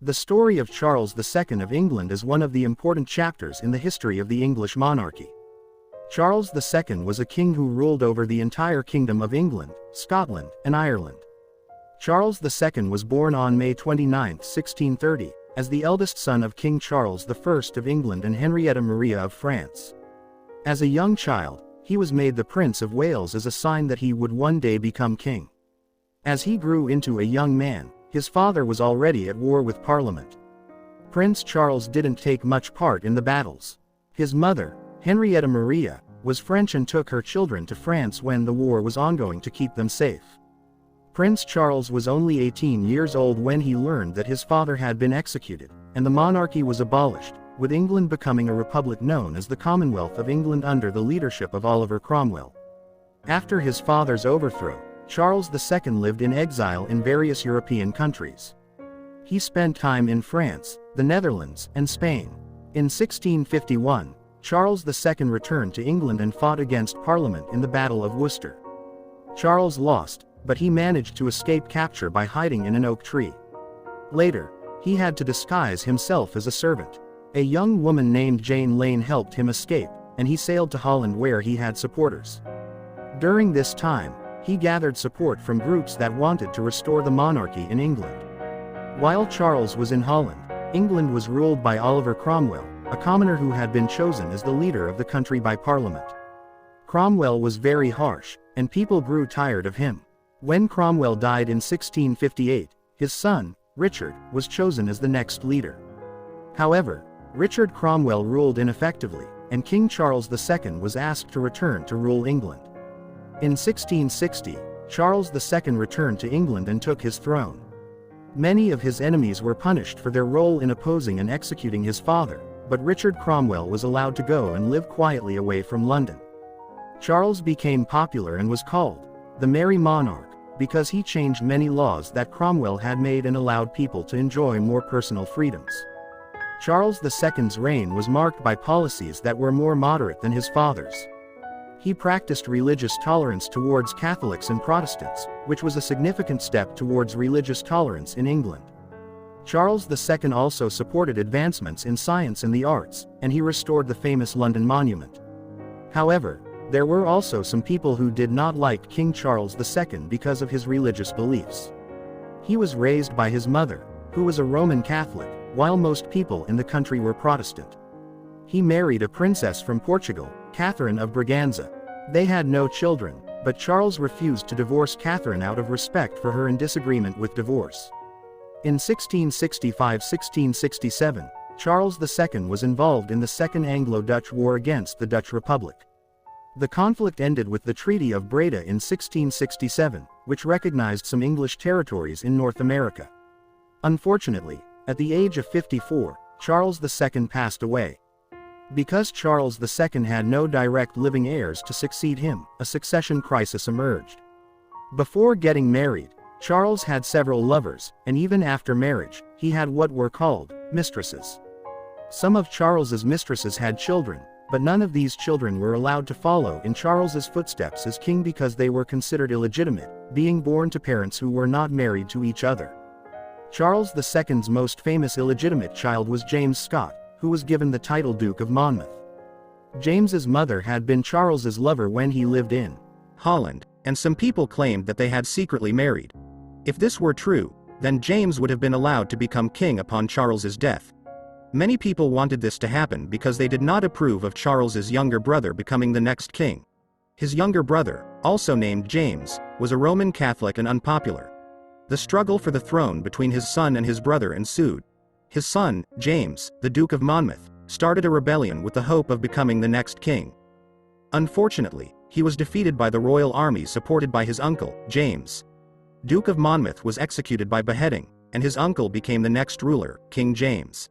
The story of Charles II of England is one of the important chapters in the history of the English monarchy. Charles II was a king who ruled over the entire Kingdom of England, Scotland, and Ireland. Charles II was born on May 29, 1630, as the eldest son of King Charles I of England and Henrietta Maria of France. As a young child, he was made the Prince of Wales as a sign that he would one day become king. As he grew into a young man, his father was already at war with Parliament. Prince Charles didn't take much part in the battles. His mother, Henrietta Maria, was French and took her children to France when the war was ongoing to keep them safe. Prince Charles was only 18 years old when he learned that his father had been executed, and the monarchy was abolished, with England becoming a republic known as the Commonwealth of England under the leadership of Oliver Cromwell. After his father's overthrow, Charles II lived in exile in various European countries. He spent time in France, the Netherlands, and Spain. In 1651, Charles II returned to England and fought against Parliament in the Battle of Worcester. Charles lost, but he managed to escape capture by hiding in an oak tree. Later, he had to disguise himself as a servant. A young woman named Jane Lane helped him escape, and he sailed to Holland where he had supporters. During this time, he gathered support from groups that wanted to restore the monarchy in England. While Charles was in Holland, England was ruled by Oliver Cromwell, a commoner who had been chosen as the leader of the country by Parliament. Cromwell was very harsh, and people grew tired of him. When Cromwell died in 1658, his son, Richard, was chosen as the next leader. However, Richard Cromwell ruled ineffectively, and King Charles II was asked to return to rule England. In 1660, Charles II returned to England and took his throne. Many of his enemies were punished for their role in opposing and executing his father, but Richard Cromwell was allowed to go and live quietly away from London. Charles became popular and was called the Merry Monarch, because he changed many laws that Cromwell had made and allowed people to enjoy more personal freedoms. Charles II's reign was marked by policies that were more moderate than his father's. He practiced religious tolerance towards Catholics and Protestants, which was a significant step towards religious tolerance in England. Charles II also supported advancements in science and the arts, and he restored the famous London Monument. However, there were also some people who did not like King Charles II because of his religious beliefs. He was raised by his mother, who was a Roman Catholic, while most people in the country were Protestant. He married a princess from Portugal, Catherine of Braganza. They had no children, but Charles refused to divorce Catherine out of respect for her and disagreement with divorce. In 1665–1667, Charles II was involved in the Second Anglo-Dutch War against the Dutch Republic. The conflict ended with the Treaty of Breda in 1667, which recognized some English territories in North America. Unfortunately, at the age of 54, Charles II passed away. Because Charles II had no direct living heirs to succeed him, a succession crisis emerged. Before getting married, Charles had several lovers, and even after marriage, he had what were called mistresses. Some of Charles's mistresses had children, but none of these children were allowed to follow in Charles's footsteps as king because they were considered illegitimate, being born to parents who were not married to each other. Charles II's most famous illegitimate child was James Scott, who was given the title Duke of Monmouth. James's mother had been Charles's lover when he lived in Holland, and some people claimed that they had secretly married. If this were true, then James would have been allowed to become king upon Charles's death. Many people wanted this to happen because they did not approve of Charles's younger brother becoming the next king. His younger brother, also named James, was a Roman Catholic and unpopular. The struggle for the throne between his son and his brother ensued. His son, James, the Duke of Monmouth, started a rebellion with the hope of becoming the next king. Unfortunately, he was defeated by the royal army supported by his uncle, James. Duke of Monmouth was executed by beheading, and his uncle became the next ruler, King James.